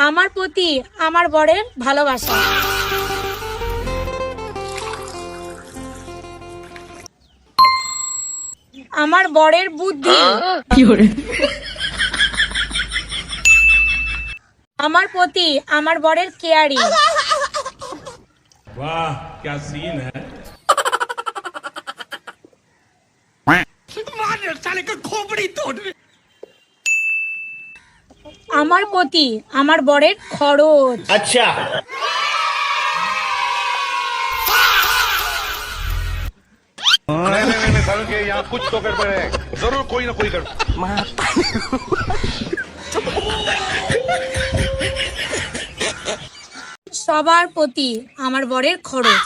আমার প্রতি আমার বরের ভালোবাসা। আমার বরের বুদ্ধি। আমার প্রতি আমার বরের কেয়ারিং। वाह क्या सीन है। আমার প্রতি আমার বরের খরচ। अच्छा नहीं सारुण के यहाँ कुछ तो गड़बड़ है, जरूर कोई ना कोई गड़बड़। সবার প্রতি আমার বরের খরচ।